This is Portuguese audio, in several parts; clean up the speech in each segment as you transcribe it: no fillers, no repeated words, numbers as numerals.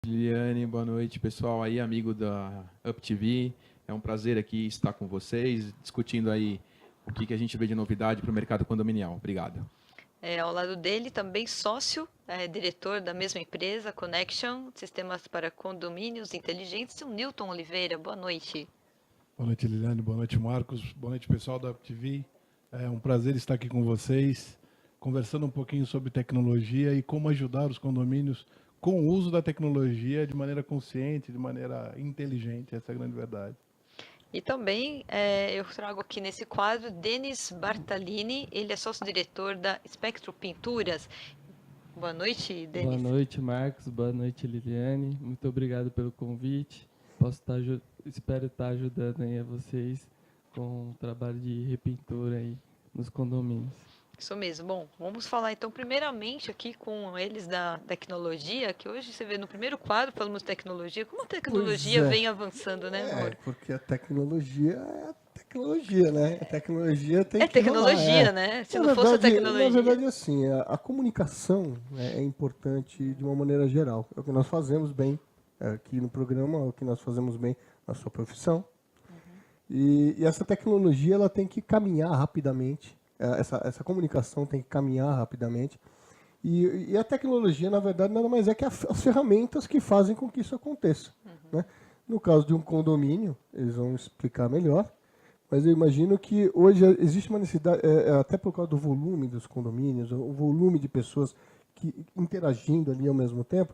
Liliane, boa noite, pessoal aí, amigo da UpTV. É um prazer aqui estar com vocês, discutindo aí o que a gente vê de novidade para o mercado condominial. Obrigado. Ao lado dele, também sócio, diretor da mesma empresa, Connection, Sistemas para Condomínios Inteligentes, o Newton Oliveira. Boa noite. Boa noite, Liliane. Boa noite, Marcos. Boa noite, pessoal da UpTV. É um prazer estar aqui com vocês, conversando um pouquinho sobre tecnologia e como ajudar os condomínios com o uso da tecnologia de maneira consciente, de maneira inteligente. Essa é a grande verdade. E também eu trago aqui nesse quadro Denis Bartalini, ele é sócio-diretor da Espectro Pinturas. Boa noite, Denis. Boa noite, Marcos. Boa noite, Liliane. Muito obrigado pelo convite. Espero estar ajudando aí a vocês com o trabalho de repintura aí nos condomínios. Isso mesmo. Bom, vamos falar então primeiramente aqui com eles da tecnologia, que hoje você vê no primeiro quadro falamos de tecnologia. Como a tecnologia vem avançando, né, Mauro? Porque a tecnologia é a tecnologia, né? A tecnologia tem que tecnologia, rolar, né? Se Na não fosse a verdade, tecnologia. Na verdade, assim, a comunicação é importante de uma maneira geral. É o que nós fazemos bem aqui no programa, é o que nós fazemos bem na sua profissão. E essa tecnologia ela tem que caminhar rapidamente. Essa comunicação tem que caminhar rapidamente. E a tecnologia, na verdade, nada mais é que as ferramentas que fazem com que isso aconteça. Né? No caso de um condomínio, eles vão explicar melhor, mas eu imagino que hoje existe uma necessidade, até por causa do volume dos condomínios, o volume de pessoas interagindo ali ao mesmo tempo,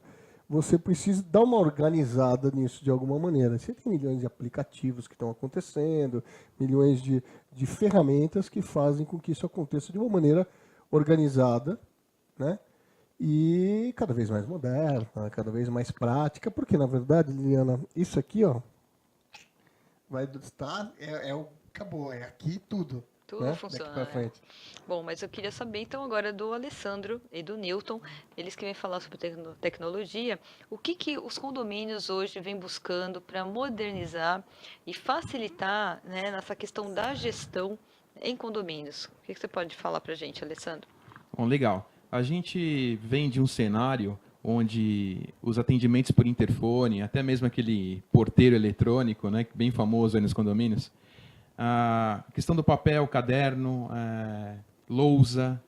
você precisa dar uma organizada nisso de alguma maneira. Você tem milhões de aplicativos que estão acontecendo, milhões de ferramentas que fazem com que isso aconteça de uma maneira organizada, né? E cada vez mais moderna, cada vez mais prática, porque, na verdade, Liliana, isso aqui, ó, vai estar, acabou, é aqui tudo. Tudo né? funciona. Daqui pra frente. Bom, mas eu queria saber então agora do Alessandro e do Newton, eles que vêm falar sobre tecnologia, o que os condomínios hoje vêm buscando para modernizar e facilitar, né, nessa questão da gestão em condomínios. O que você pode falar para a gente, Alessandro? Bom, legal. A gente vem de um cenário onde os atendimentos por interfone, até mesmo aquele porteiro eletrônico, né, bem famoso aí nos condomínios, a questão do papel, caderno, lousa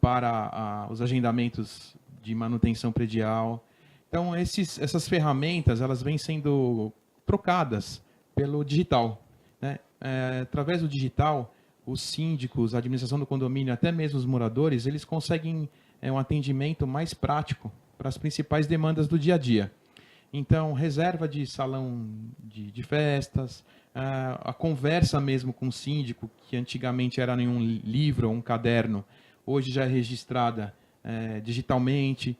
para os agendamentos de manutenção predial. Então, essas ferramentas elas vêm sendo trocadas pelo digital. Né? Através do digital, os síndicos, a administração do condomínio, até mesmo os moradores, eles conseguem um atendimento mais prático para as principais demandas do dia a dia. Então, reserva de salão de festas, a conversa mesmo com o síndico, que antigamente era em um livro ou um caderno, hoje já é registrada digitalmente.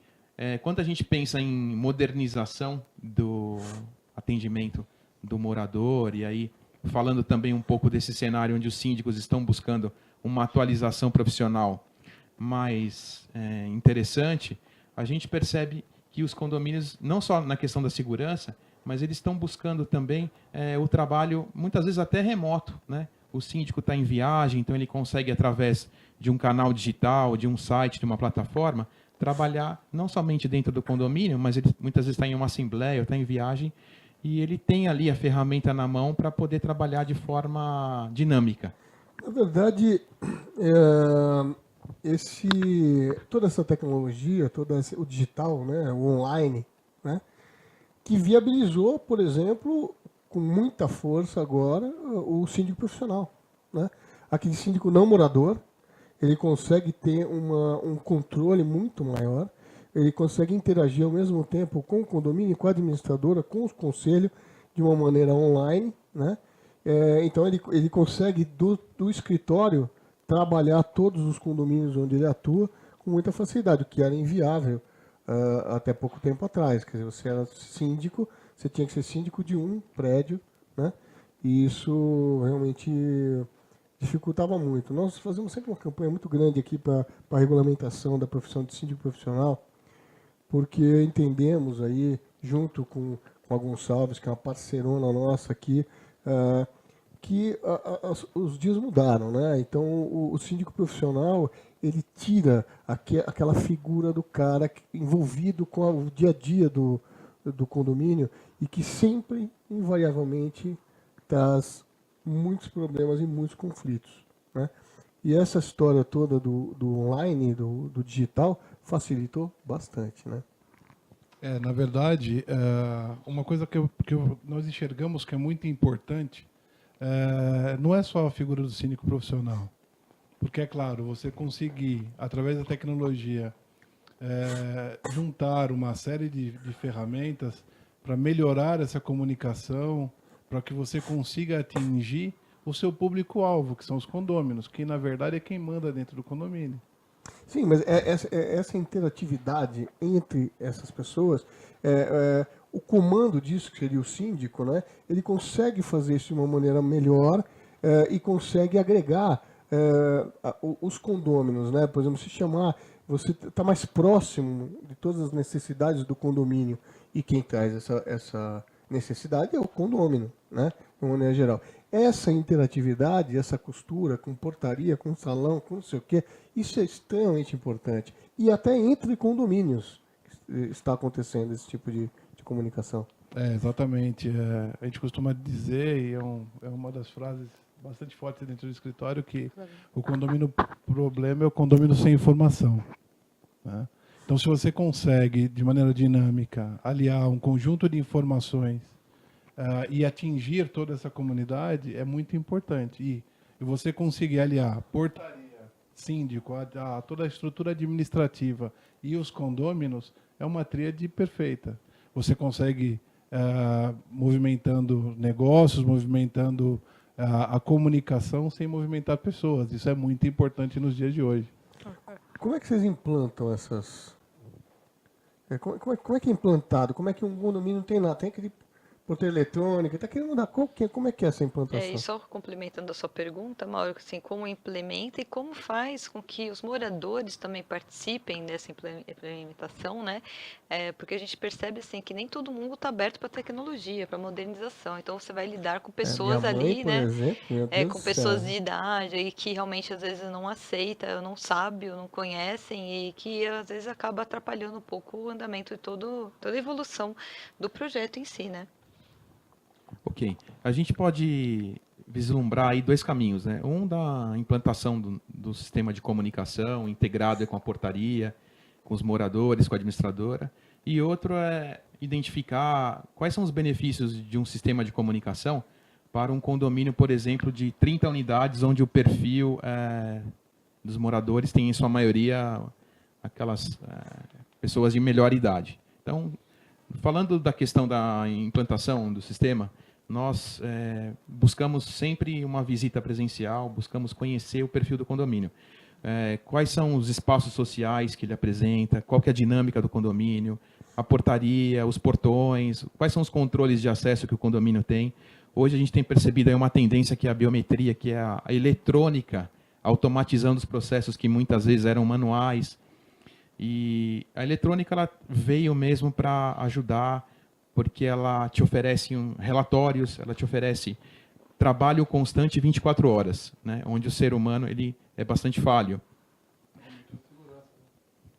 Quando a gente pensa em modernização do atendimento do morador, e aí falando também um pouco desse cenário onde os síndicos estão buscando uma atualização profissional mais interessante, a gente percebe que os condomínios, não só na questão da segurança, mas eles estão buscando também o trabalho, muitas vezes até remoto. Né? O síndico está em viagem, então ele consegue, através de um canal digital, de um site, de uma plataforma, trabalhar não somente dentro do condomínio, mas ele muitas vezes está em uma assembleia, está em viagem, e ele tem ali a ferramenta na mão para poder trabalhar de forma dinâmica. Na verdade, toda essa tecnologia, o digital, né, o online, né, que viabilizou, por exemplo, com muita força agora, o síndico profissional. Né? Aquele síndico não morador, ele consegue ter um controle muito maior, ele consegue interagir ao mesmo tempo com o condomínio, com a administradora, com os conselhos, de uma maneira online. Né? Então, ele consegue, do escritório, trabalhar todos os condomínios onde ele atua com muita facilidade, o que era inviável até pouco tempo atrás. Quer dizer, você era síndico, você tinha que ser síndico de um prédio, né? E isso realmente dificultava muito. Nós fazemos sempre uma campanha muito grande aqui para a regulamentação da profissão de síndico profissional, porque entendemos aí, junto com a Gonçalves, que é uma parceirona nossa aqui, que os dias mudaram, né? Então, o síndico profissional, ele tira aquela figura do cara envolvido com o dia a dia do do condomínio e que sempre, invariavelmente, traz muitos problemas e muitos conflitos, né? E essa história toda do online, do digital, facilitou bastante, né? Na verdade, uma coisa que nós enxergamos que é muito importante não é só a figura do síndico profissional. Porque, é claro, você conseguir, através da tecnologia, juntar uma série de ferramentas para melhorar essa comunicação, para que você consiga atingir o seu público-alvo, que são os condôminos, que, na verdade, é quem manda dentro do condomínio. Sim, mas essa interatividade entre essas pessoas, o comando disso, que seria o síndico, né, ele consegue fazer isso de uma maneira melhor e consegue agregar os condôminos, né? Por exemplo, se chamar, você está mais próximo de todas as necessidades do condomínio e quem traz essa necessidade é o condômino, né? De uma maneira geral. Essa interatividade, essa costura com portaria, com salão, com não sei o quê, isso é extremamente importante. E até entre condomínios está acontecendo esse tipo de comunicação. Exatamente. A gente costuma dizer, e é uma das frases bastante fortes dentro do escritório, que o condomínio problema é o condomínio sem informação, né? Então, se você consegue, de maneira dinâmica, aliar um conjunto de informações e atingir toda essa comunidade, é muito importante. E você conseguir aliar portaria, síndico, toda a estrutura administrativa e os condôminos, é uma tríade perfeita. Você consegue, movimentando negócios, movimentando a comunicação sem movimentar pessoas. Isso é muito importante nos dias de hoje. Como é que vocês implantam essas... Como é que é implantado? Como é que um condomínio não tem nada? Tem aquele porteiro eletrônico, está querendo mudar como é que é essa implantação? E só complementando a sua pergunta, Mauro, assim, como implementa e como faz com que os moradores também participem dessa implementação, né? Porque a gente percebe assim que nem todo mundo está aberto para tecnologia, para modernização. Então você vai lidar com pessoas minha mãe, ali, por né? Exemplo, meu Deus Com do pessoas céu. de idade e que realmente às vezes não aceita, não sabe, ou não conhecem e que às vezes acaba atrapalhando um pouco o andamento de toda a evolução do projeto em si, né? Ok. A gente pode vislumbrar aí dois caminhos, né? Um da implantação do sistema de comunicação integrado com a portaria, com os moradores, com a administradora, e outro é identificar quais são os benefícios de um sistema de comunicação para um condomínio, por exemplo, de 30 unidades, onde o perfil dos moradores tem, em sua maioria, aquelas pessoas de melhor idade. Então, falando da questão da implantação do sistema, nós buscamos sempre uma visita presencial, buscamos conhecer o perfil do condomínio. Quais são os espaços sociais que ele apresenta, qual que é a dinâmica do condomínio, a portaria, os portões, quais são os controles de acesso que o condomínio tem. Hoje a gente tem percebido aí uma tendência que é a biometria, que é a eletrônica, automatizando os processos que muitas vezes eram manuais. E a eletrônica ela veio mesmo para ajudar, porque ela te oferece relatórios, ela te oferece trabalho constante 24 horas, né? Onde o ser humano ele é bastante falho.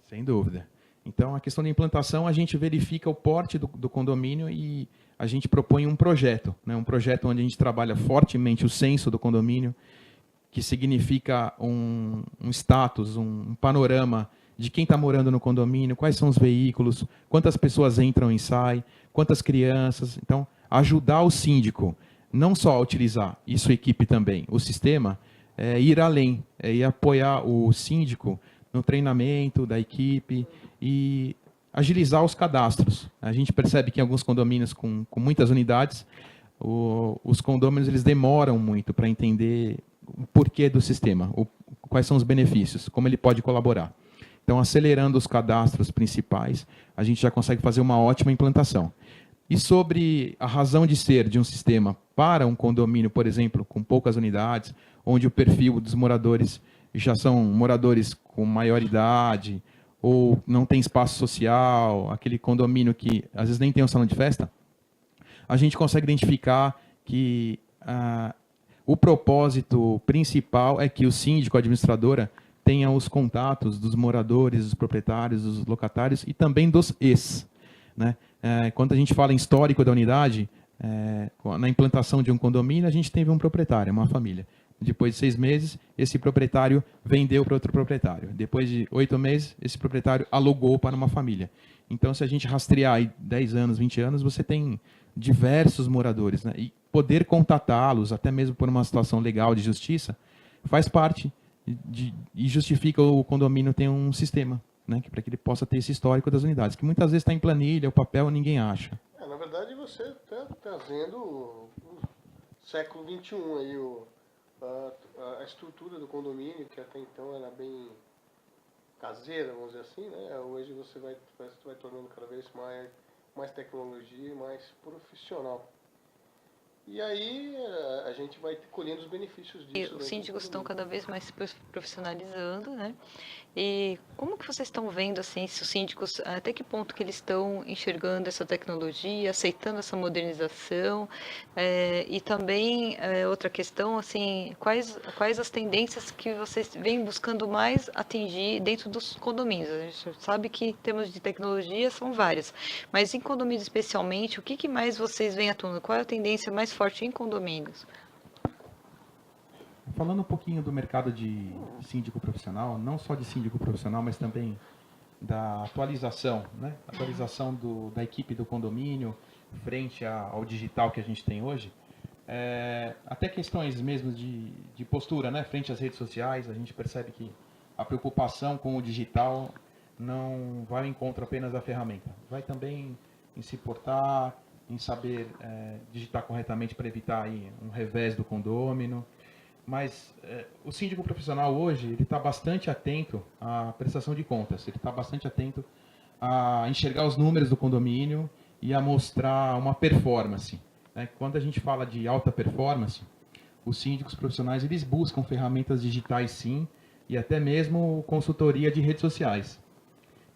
Sem dúvida. Então, a questão da implantação, a gente verifica o porte do condomínio e a gente propõe um projeto, né? Um projeto onde a gente trabalha fortemente o censo do condomínio, que significa um status, um panorama de quem está morando no condomínio, quais são os veículos, quantas pessoas entram e saem, quantas crianças. Então, ajudar o síndico, não só a utilizar, e sua equipe também, o sistema, ir além, ir apoiar o síndico no treinamento da equipe e agilizar os cadastros. A gente percebe que em alguns condomínios com muitas unidades, os condôminos eles demoram muito para entender o porquê do sistema, quais são os benefícios, como ele pode colaborar. Então, acelerando os cadastros principais, a gente já consegue fazer uma ótima implantação. E sobre a razão de ser de um sistema para um condomínio, por exemplo, com poucas unidades, onde o perfil dos moradores já são moradores com maior idade, ou não tem espaço social, aquele condomínio que às vezes nem tem um salão de festa, a gente consegue identificar que o propósito principal é que o síndico, a administradora, tenha os contatos dos moradores, dos proprietários, dos locatários e também dos né? Quando a gente fala em histórico da unidade, na implantação de um condomínio, a gente teve um proprietário, uma família. Depois de 6 meses, esse proprietário vendeu para outro proprietário. Depois de 8 meses, esse proprietário alugou para uma família. Então, se a gente rastrear aí 10 anos, 20 anos, você tem diversos moradores, né? E poder contatá-los, até mesmo por uma situação legal de justiça, faz parte e justifica o condomínio ter um sistema, né? Para que ele possa ter esse histórico das unidades, que muitas vezes está em planilha, o papel ninguém acha. Na verdade, você está trazendo o século XXI aí, a estrutura do condomínio, que até então era bem caseira, vamos dizer assim, né? Hoje você vai tornando cada vez mais tecnologia e mais profissional. E aí a gente vai colhendo os benefícios disso. Os síndicos estão cada vez mais se profissionalizando, né? E como que vocês estão vendo, assim, se os síndicos, até que ponto que eles estão enxergando essa tecnologia, aceitando essa modernização? E também, outra questão, assim, quais as tendências que vocês vêm buscando mais atingir dentro dos condomínios? A gente sabe que temas de tecnologia são várias, mas em condomínios especialmente, o que mais vocês vêm atuando? Qual é a tendência mais forte em condomínios? Falando um pouquinho do mercado de síndico profissional, não só de síndico profissional, mas também da atualização, né? Atualização da equipe do condomínio frente ao digital que a gente tem hoje. Até questões mesmo de postura, né? Frente às redes sociais, a gente percebe que a preocupação com o digital não vai ao encontro apenas da ferramenta. Vai também em se portar, em saber digitar corretamente para evitar aí um revés do condômino. Mas o síndico profissional hoje, ele está bastante atento à prestação de contas, ele está bastante atento a enxergar os números do condomínio e a mostrar uma performance, né? Quando a gente fala de alta performance, os síndicos profissionais, eles buscam ferramentas digitais sim, e até mesmo consultoria de redes sociais.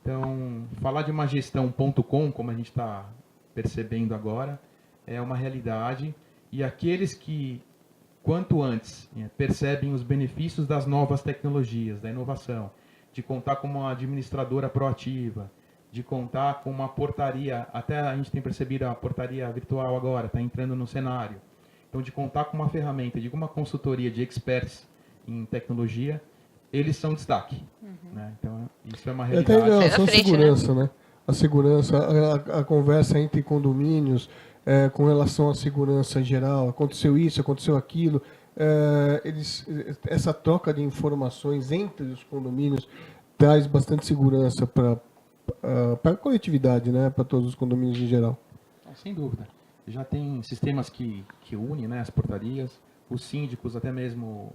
Então, falar de uma gestão .com, como a gente está percebendo agora, é uma realidade, e aqueles que quanto antes percebem os benefícios das novas tecnologias, da inovação, de contar com uma administradora proativa, de contar com uma portaria, até a gente tem percebido a portaria virtual agora, está entrando no cenário. Então, de contar com uma ferramenta, de uma consultoria de experts em tecnologia, eles são destaque. Né? Então, isso é uma realidade. Até em relação à segurança, né? A segurança, a conversa entre condomínios, com relação à segurança geral, aconteceu isso, aconteceu aquilo, essa troca de informações entre os condomínios traz bastante segurança para a coletividade, né, para todos os condomínios em geral. Sem dúvida. Já tem sistemas que unem, né, as portarias, os síndicos, até mesmo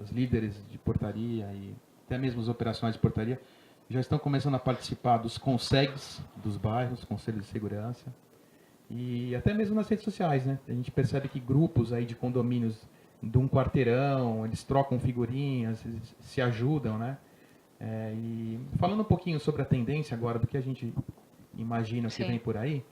os líderes de portaria e até mesmo os operacionais de portaria já estão começando a participar dos CONSEGs dos bairros, Conselhos de Segurança. E até mesmo nas redes sociais, né? A gente percebe que grupos aí de condomínios de um quarteirão, eles trocam figurinhas, eles se ajudam, né? E falando um pouquinho sobre a tendência agora do que a gente imagina que vem por aí,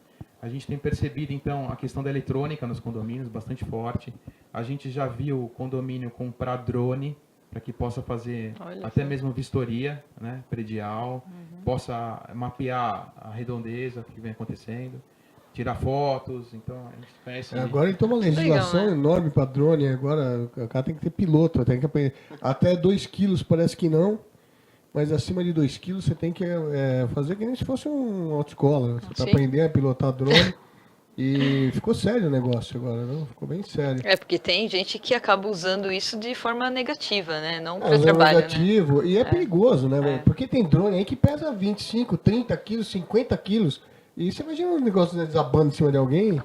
a gente tem percebido, então, a questão da eletrônica nos condomínios bastante forte. A gente já viu o condomínio comprar drone para que possa fazer até mesmo vistoria, né, predial, possa mapear a redondeza que vem acontecendo, tirar fotos. Então a gente conhece. Agora ele tem uma legislação legal, né? Enorme para drone. Agora o cara tem que ter piloto, tem que aprender. Até 2 quilos parece que não, mas acima de 2 quilos você tem que fazer que nem se fosse uma autoescola. Você está aprendendo a pilotar drone. E ficou sério o negócio agora, não? Ficou bem sério. Porque tem gente que acaba usando isso de forma negativa, né? Não para o trabalho, negativo, né? E é perigoso, né? Porque tem drone aí que pesa 25, 30 quilos, 50 quilos. E você imagina um negócio desabando em cima de alguém,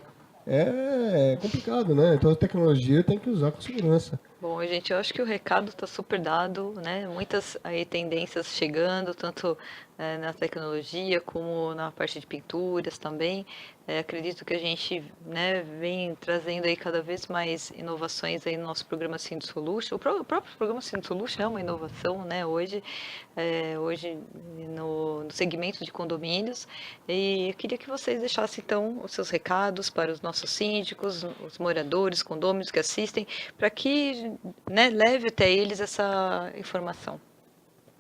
é complicado, né? Então a tecnologia tem que usar com segurança. Bom, gente, eu acho que o recado está super dado, né? Muitas aí tendências chegando, tanto na tecnologia como na parte de pinturas também. Acredito que a gente, né, vem trazendo aí cada vez mais inovações aí no nosso programa Sindic Solution. O próprio programa Sindic Solution é uma inovação, né? Hoje no segmento de condomínios. E eu queria que vocês deixassem então os seus recados para os nossos síndicos, os moradores, condôminos que assistem, para que, né, leve até eles essa informação.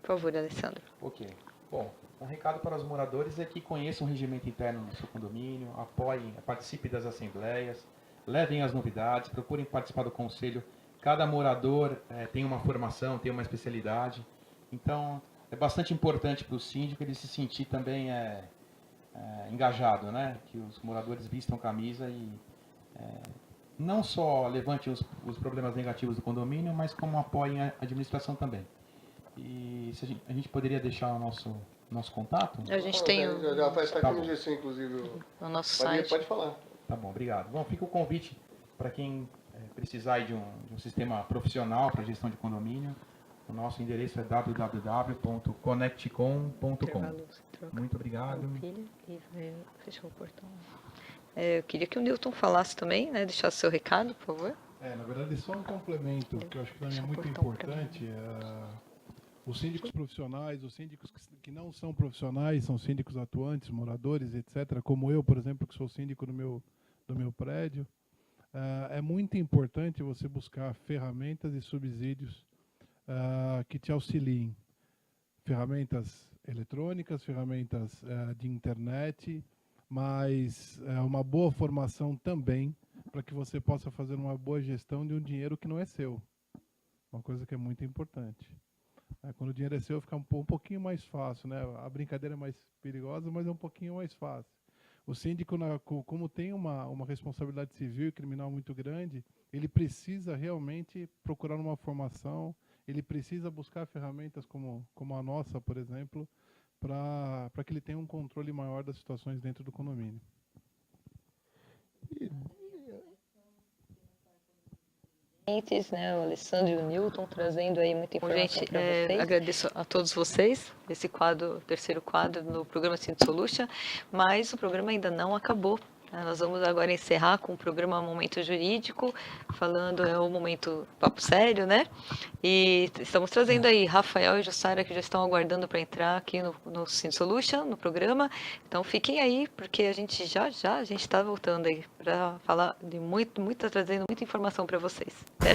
Por favor, Alessandro. Ok. Bom, um recado para os moradores é que conheçam o regimento interno do seu condomínio, apoiem, participem das assembleias, levem as novidades, procurem participar do conselho. Cada morador tem uma formação, tem uma especialidade. Então, é bastante importante para o síndico ele se sentir também engajado, né? Que os moradores vistam camisa e não só levante os problemas negativos do condomínio, mas como apoiem a administração também. E se a gente poderia deixar o nosso contato? A gente tem Já vai estar Tá aqui no bom. GC, inclusive. no nosso Maria, site. pode falar. Tá bom, obrigado. Bom, fica o convite para quem precisar aí de um sistema profissional para gestão de condomínio. O nosso endereço é www.connectcom.com. Intervalo, se troca. Muito obrigado. Pilha e vai fechar o portão. Eu queria que o Newton falasse também, né? Deixasse seu recado, por favor. Na verdade, só um complemento, que eu acho que também é Deixa eu muito cortar um pra importante. Os síndicos profissionais, os síndicos que não são profissionais, são síndicos atuantes, moradores, etc., como eu, por exemplo, que sou síndico do meu prédio, é muito importante você buscar ferramentas e subsídios que te auxiliem. Ferramentas eletrônicas, ferramentas de internet, mas uma boa formação também para que você possa fazer uma boa gestão de um dinheiro que não é seu. Uma coisa que é muito importante. Quando o dinheiro é seu, fica um pouquinho mais fácil, né? A brincadeira é mais perigosa, mas é um pouquinho mais fácil. O síndico, como tem uma responsabilidade civil e criminal muito grande, ele precisa realmente procurar uma formação, ele precisa buscar ferramentas como a nossa, por exemplo, para que ele tenha um controle maior das situações dentro do condomínio. Né, o Alessandro e o Newton trazendo aí muita informação para vocês. Agradeço a todos vocês, esse terceiro quadro no programa Cindy Solution, mas o programa ainda não acabou. Nós vamos agora encerrar com o programa Momento Jurídico, falando o momento papo sério, né? E estamos trazendo aí Rafael e Jussara, que já estão aguardando para entrar aqui no Cindy Solution, no programa. Então fiquem aí, porque a gente a gente está voltando aí para falar de trazendo muita informação para vocês. Até